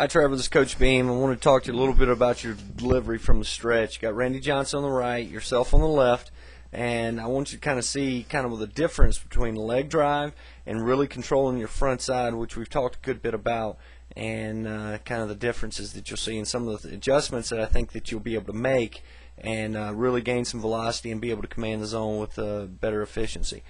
Hi, Trevor. This is Coach Beam. I want to talk to you a little bit about your delivery from the stretch. You got Randy Johnson on the right, yourself on the left, and I want you to kind of see kind of the difference between the leg drive and really controlling your front side, which we've talked a good bit about, and kind of the differences that you'll see in some of the adjustments that I think that you'll be able to make and really gain some velocity and be able to command the zone with better efficiency.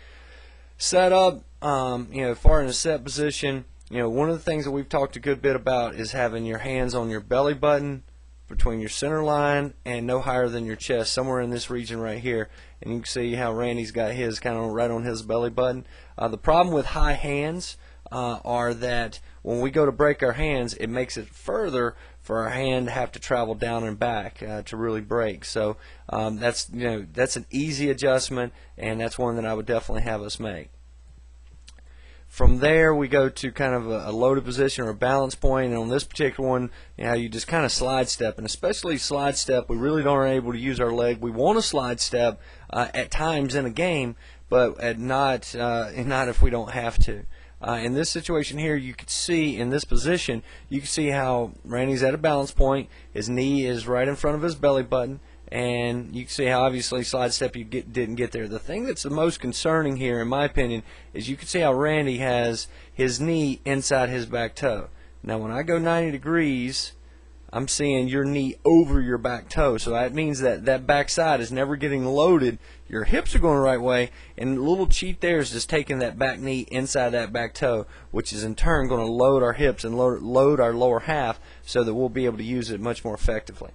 Set up, far in a set position. One of the things that we've talked a good bit about is having your hands on your belly button between your center line and no higher than your chest, somewhere in this region right here. And you can see how Randy's got his kind of right on his belly button. The problem with high hands are that when we go to break our hands, it makes it further for our hand to have to travel down and back to really break. So that's an easy adjustment, and that's one that I would definitely have us make. From there, we go to kind of a loaded position or a balance point, and on this particular one, you just kind of slide step, and especially slide step, we really aren't able to use our leg. We want to slide step at times in a game, but not if we don't have to. In this situation here, you can see in this position, you can see how Randy's at a balance point. His knee is right in front of his belly button, and you can see how obviously slide step didn't get there. The thing that's the most concerning here, in my opinion, is you can see how Randy has his knee inside his back toe. Now when I go 90 degrees, I'm seeing your knee over your back toe, so that means that that back side is never getting loaded. Your hips are going the right way, and the little cheat there is just taking that back knee inside that back toe, which is in turn going to load our hips and load our lower half so that we'll be able to use it much more effectively.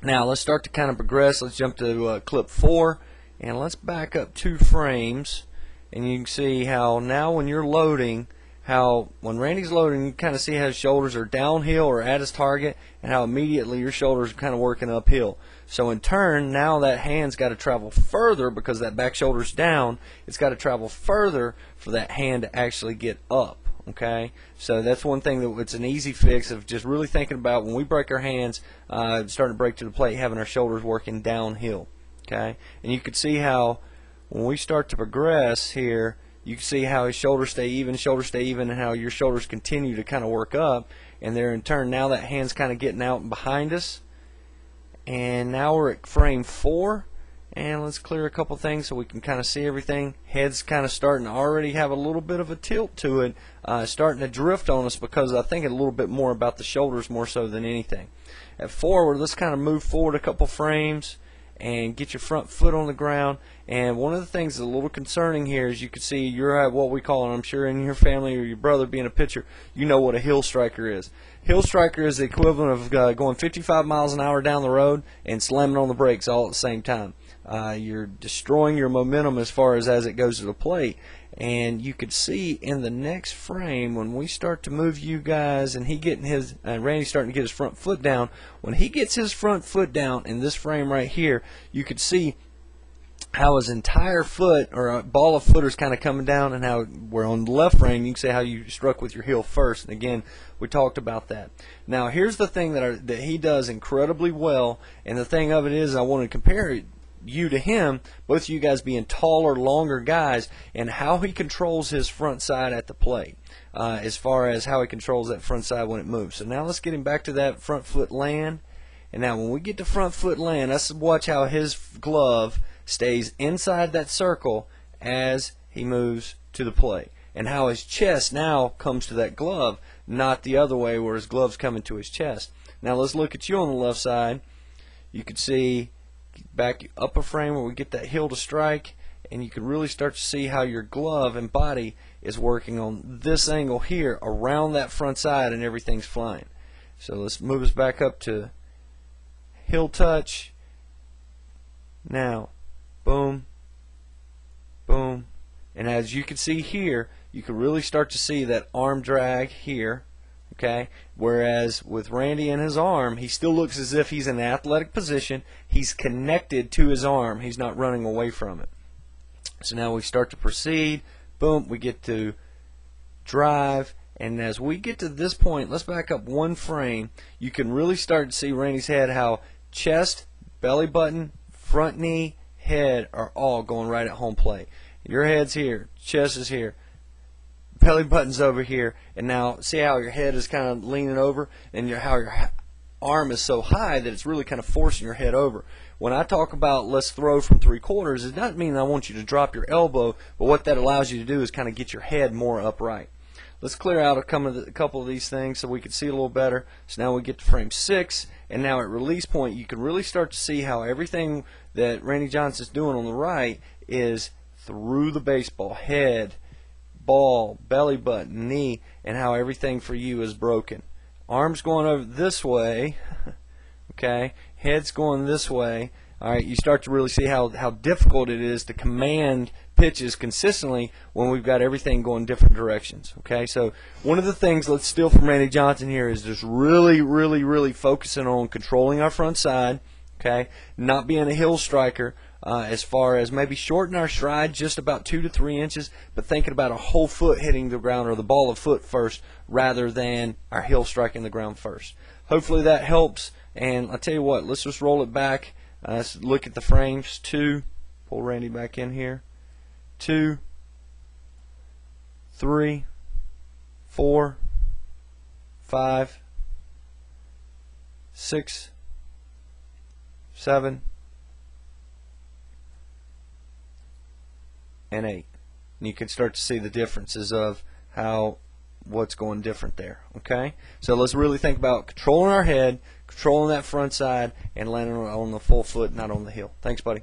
Now let's start to kind of progress. Let's jump to clip 4, and let's back up 2 frames, and you can see how now when you're loading, how when Randy's loading, you kind of see how his shoulders are downhill or at his target, and how immediately your shoulders are kind of working uphill. So in turn, now that hand's got to travel further because that back shoulder's down. It's got to travel further for that hand to actually get up. Okay, so that's one thing that it's an easy fix of just really thinking about when we break our hands, starting to break to the plate, having our shoulders working downhill. Okay, and you can see how when we start to progress here, you can see how his shoulders stay even, and how your shoulders continue to kind of work up, and there in turn now that hand's kind of getting out and behind us, and now we're at frame 4. And let's clear a couple things so we can kind of see everything. Head's kind of starting to already have a little bit of a tilt to it, starting to drift on us because I think a little bit more about the shoulders more so than anything. At forward, let's kind of move forward a couple frames and get your front foot on the ground. And one of the things that's a little concerning here is you can see you're at what we call, and I'm sure in your family or your brother being a pitcher, you know what a hill striker is. Hill striker is the equivalent of going 55 miles an hour down the road and slamming on the brakes all at the same time. You're destroying your momentum as far as it goes to the plate. And you could see in the next frame when we start to move you guys, and Randy's starting to get his front foot down. When he gets his front foot down in this frame right here, you could see how his entire foot or a ball of foot is kind of coming down, and how we're on the left frame, you can see how you struck with your heel first. And again, we talked about that. Now here's the thing that he does incredibly well, and the thing of it is I want to compare you to him, both of you guys being taller, longer guys, and how he controls his front side at the plate, as far as how he controls that front side when it moves. So now let's get him back to that front foot land. And now when we get to front foot land, let's watch how his glove stays inside that circle as he moves to the plate, and how his chest now comes to that glove, not the other way where his glove's coming to his chest. Now let's look at you on the left side. You can see back up a frame where we get that heel to strike, and you can really start to see how your glove and body is working on this angle here around that front side, and everything's flying. So let's move us back up to heel touch. Now boom, boom, and as you can see here, you can really start to see that arm drag here. Okay, whereas with Randy and his arm, he still looks as if he's in an athletic position. He's connected to his arm. He's not running away from it. So now we start to proceed. Boom, we get to drive. And as we get to this point, let's back up 1 frame. You can really start to see Randy's head, how chest, belly button, front knee, head are all going right at home plate. Your head's here, chest is here, belly button's over here, and now see how your head is kind of leaning over, and how your arm is so high that it's really kind of forcing your head over. When I talk about let's throw from 3/4, it doesn't mean I want you to drop your elbow, but what that allows you to do is kind of get your head more upright. Let's clear out a couple of these things so we can see a little better. So now we get to frame 6, and now at release point you can really start to see how everything that Randy Johnson's doing on the right is through the baseball, head, ball, belly button, knee, and how everything for you is broken. Arms going over this way, okay, head's going this way. All right, you start to really see how difficult it is to command pitches consistently when we've got everything going different directions. Okay, so one of the things, let's steal from Randy Johnson here, is just really focusing on controlling our front side. Okay, not being a hill striker, as far as maybe shorten our stride just about 2 to 3 inches, but thinking about a whole foot hitting the ground or the ball of foot first rather than our heel striking the ground first. Hopefully that helps, and I'll tell you what, let's just roll it back. Let's look at the frames. 2, pull Randy back in here. 2, 3, 4, 5, 6, 7, and 8. And you can start to see the differences of what's going different there. Okay, so let's really think about controlling our head, controlling that front side, and landing on the full foot, not on the heel. Thanks, buddy.